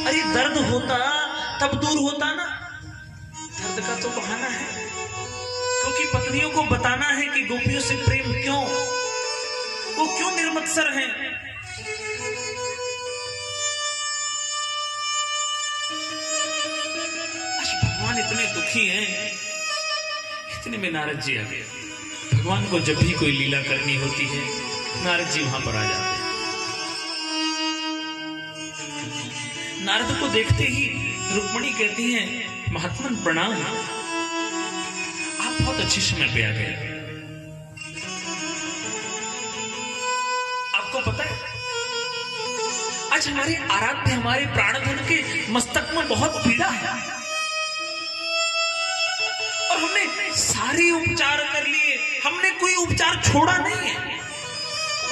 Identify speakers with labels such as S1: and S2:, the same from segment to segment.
S1: अरे दर्द होता तब दूर होता ना। दर्द का तो बहाना है, क्योंकि पत्नियों को बताना है कि गोपियों से प्रेम क्यों, वो क्यों निर्मत्सर हैं। भगवान इतने दुखी हैं, इतने में नारद जी आ गए। भगवान को जब भी कोई लीला करनी होती है, नारद जी वहां पर आ जाते हैं। नारद को देखते ही रुक्मिणी कहती हैं, महात्मन प्रणाम, आप बहुत अच्छे समय पे आ गए। आपको पता है आज हमारे आराध्य, हमारे प्राणधन के मस्तक में बहुत पीड़ा है, और हमने सारे उपचार कर लिए, हमने कोई उपचार छोड़ा नहीं है,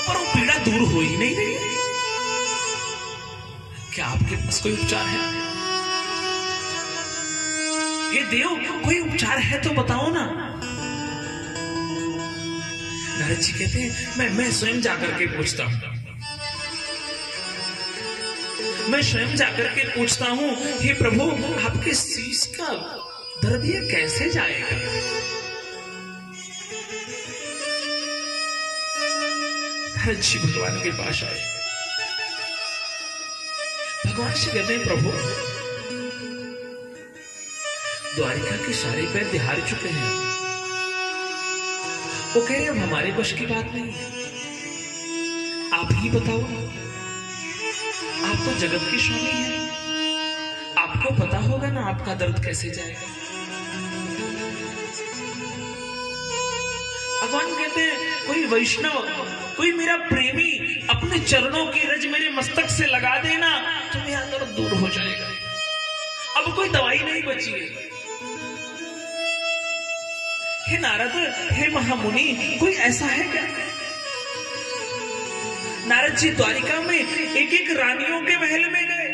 S1: पर वो पीड़ा दूर हो ही नहीं रही है। क्या आपके पास कोई उपचार है? ये देव, कोई उपचार है तो बताओ ना। नारद जी कहते हैं, मैं स्वयं जाकर के पूछता हूं, मैं स्वयं जाकर के पूछता हूं, हे प्रभु आपके शीश का दर्द ये कैसे जाएगा? नारद जी भगवान के पास आए। भगवान से कहते हैं, प्रभु द्वारिका के सारे पैर हार चुके हैं। वो कह रहे अब हमारे वश की बात नहीं है, आप ही बताओ, आप तो जगत के स्वामी हैं, आपको पता होगा ना आपका दर्द कैसे जाएगा। भगवान कहते हैं, कोई वैष्णव, कोई मेरा प्रेमी अपने चरणों की रज मेरे मस्तक से लगा देना तो मेरा दर्द दूर हो जाएगा। अब कोई दवाई नहीं बची है। हे नारद, हे महामुनि, कोई ऐसा है क्या? नारद जी द्वारिका में एक एक रानियों के महल में गए,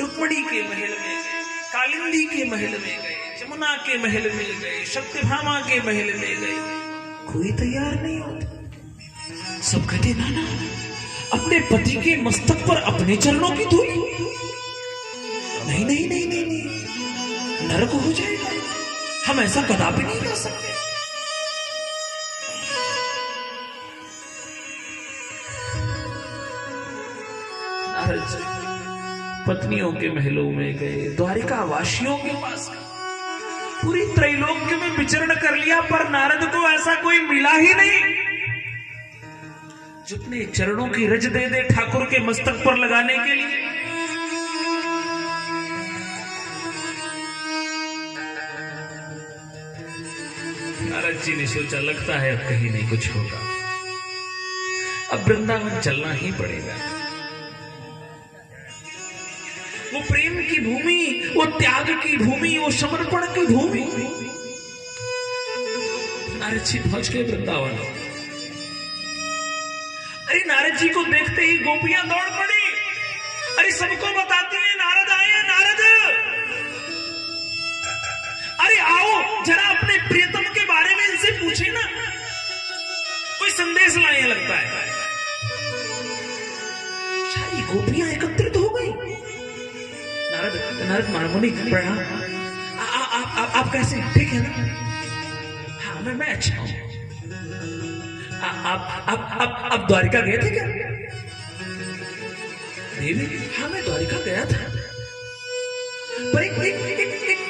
S1: रुक्मिणी के महल में गए, कालिंदी के महल में गए, जमुना के महल में गए, सत्यभामा के महल में गए, कोई तैयार नहीं होता। सब कहते ना ना, अपने पति के मस्तक पर अपने चरणों की धूल, नहीं नहीं नहीं नहीं नहीं, नरक हो जाएगा, हम ऐसा कदापि नहीं कर सकते। नारद जी पत्नियों के महलों में गए, द्वारिका वासियों के पास गए, पूरी त्रैलोक्य में विचरण कर लिया, पर नारद को ऐसा कोई मिला ही नहीं जो अपने चरणों की रज दे दे ठाकुर के मस्तक पर लगाने के लिए। नारद जी ने सोचा, लगता है अब कहीं नहीं कुछ होगा, अब वृंदावन चलना ही पड़ेगा। वो प्रेम की भूमि, वो त्याग की भूमि, वो समर्पण की भूमि। नारद जी पहुंच गए वृंदावन। अरे नारद जी को देखते ही गोपियां दौड़ पड़ी, अरे सबको बताती है नारद आए हैं, नारद अरे आओ जरा अपने प्रियतम के बारे में इनसे पूछे ना, कोई संदेश लाए लगता है। सारी गोपियां एकत्रित हो गई। नारद महामुनि प्रणाम, आप कैसे, ठीक है ना? हाँ मैं अच्छा हूं। आप द्वारिका गए थे क्या? देवी, हाँ मैं द्वारिका गया था, पर एक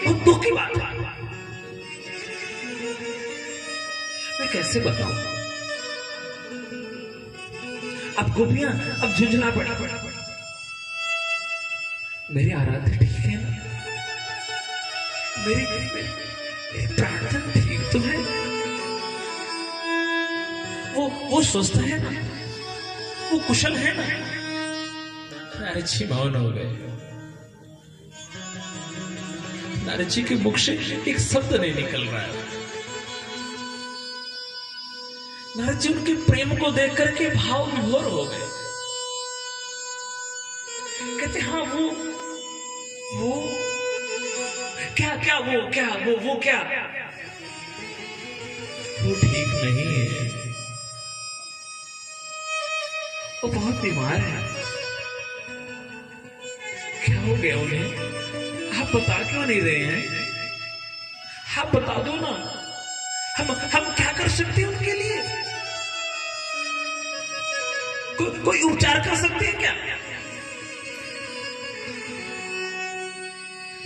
S1: बहुत दुख की बात है, मैं कैसे बताऊं? अब गोपियां अब झुंझला पड़ा, मेरे आराध्य ठीक है ना? मेरी प्रार्थना ठीक तो है? वो स्वस्थ है ना? वो कुशल है ना? नारद जी मौन हो गए। नारद जी के मुख से एक शब्द नहीं निकल रहा है। नारद जी उनके प्रेम को देख करके भाव विभोर हो गए। कहते हाँ वो क्या वो ठीक नहीं है, वो बहुत बीमार है। क्या हो गया उन्हें? आप बता क्यों नहीं रहे हैं? आप बता दो ना, हम क्या कर सकते हैं उनके लिए? कोई उपचार कर सकते हैं क्या?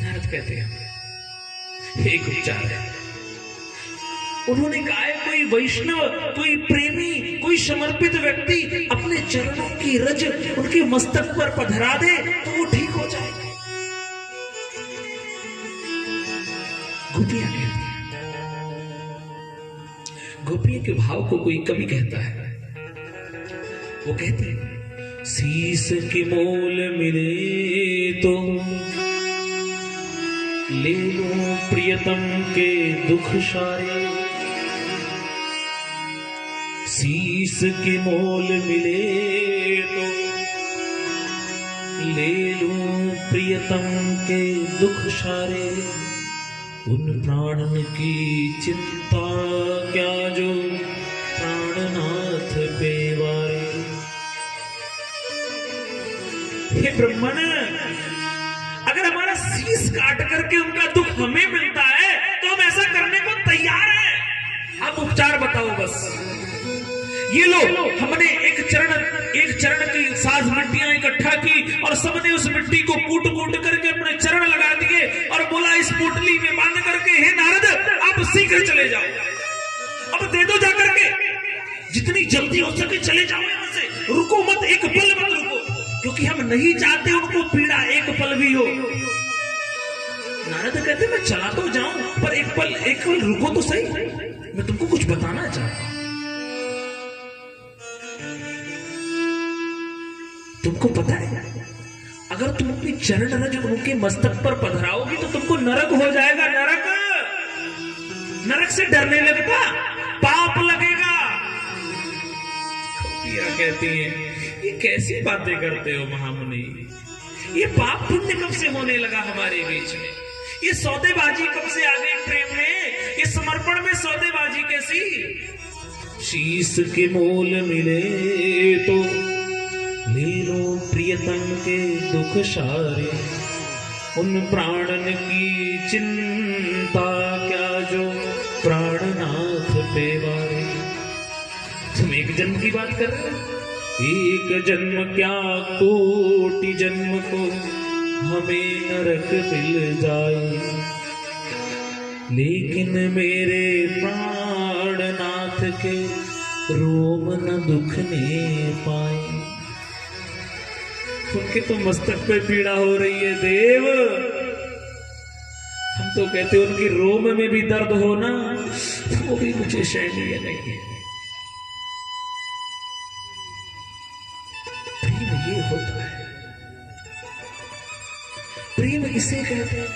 S1: नारद कहते हैं एक उपचार है। उन्होंने कहा है कोई वैष्णव, कोई प्रेमी, कोई समर्पित व्यक्ति अपने चरणों की रज उनके मस्तक पर पधरा दे तो वो ठीक हो जाएगा। गोपियां कहती हैं, गोपियों के भाव को कोई कवि कहता है, वो कहती है शीस के मोल मिले तो ले लो प्रियतम के दुख सारे। शीस के मोल मिले तो ले लूं प्रियतम के दुख सारे। उन प्राणन की चिंता क्या जो प्राणनाथ बेवारे। हे ब्रह्मन, अगर हमारा शीस काट करके उनका दुख हमें मिलता है तो हम ऐसा करने को तैयार हैं। आप उपचार बताओ बस। ये लो, हमने एक चरण की साज मिट्टियां इकट्ठा की और सबने उस मिट्टी को कूट कूट करके अपने चरण लगा दिए और बोला इस पोटली में बांध करके हे नारद आप शीघ्र चले जाओ। अब दे दो जाकर के, जितनी जल्दी हो सके चले जाओ यहां से, रुको मत, एक पल मत रुको, क्योंकि हम नहीं चाहते उनको पीड़ा एक पल भी हो। नारद कहते मैं चला तो जाऊं पर एक पल रुको तो सही, मैं तुमको कुछ बताना चाहता हूं। तुमको पता है अगर तुम अपनी चरण रज उनके मस्तक पर पधराओगी तो तुमको नरक हो जाएगा। नरक से डरने लगता, पाप लगेगा। कहती हैं ये कैसी बातें करते हो महामुनि, ये पाप पुण्य कब से होने लगा हमारे बीच में? ये सौदेबाजी कब से आ गई प्रेम में? ये समर्पण में सौदेबाजी कैसी? शीस के मोल मिले तो ले लो प्रियतम के दुख सारे। उन प्राणन की चिंता क्या जो प्राणनाथ बेवारे। तुम एक जन्म की बात कर रहे हो? एक जन्म क्या कोटि जन्म को हमें नरक मिल जाए, लेकिन मेरे प्राणनाथ के रोम न दुखने पाए। उनके तो मस्तक पे पीड़ा हो रही है देव, हम तो कहते उनकी रोम में भी दर्द हो ना, वो भी मुझे सहनीय नहीं है। प्रेम ये होता है, प्रेम इसे कहते हैं।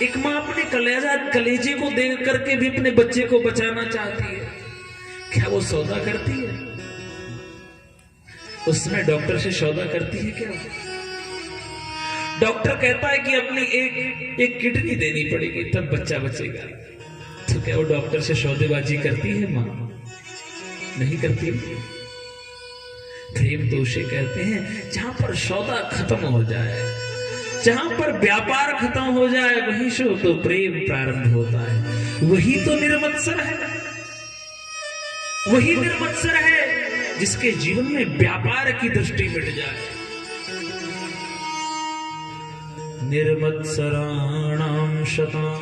S1: एक मां अपने कलेजे को दे करके भी अपने बच्चे को बचाना चाहती है, क्या वो सौदा करती है? उसमें डॉक्टर से सौदा करती है क्या? डॉक्टर कहता है कि अपनी एक किडनी देनी पड़ेगी तब बच्चा बचेगा, तो क्या वो डॉक्टर से सौदेबाजी करती है मां? नहीं करती। प्रेम तो उसे कहते हैं जहां पर सौदा खत्म हो जाए, जहां पर व्यापार खत्म हो जाए, वहीं से तो प्रेम प्रारंभ होता है। वही तो निर्मत्सर है, वही निर्मत्सर है जिसके जीवन में व्यापार की दृष्टि मिट जाए। निर्मत्सराणां शतां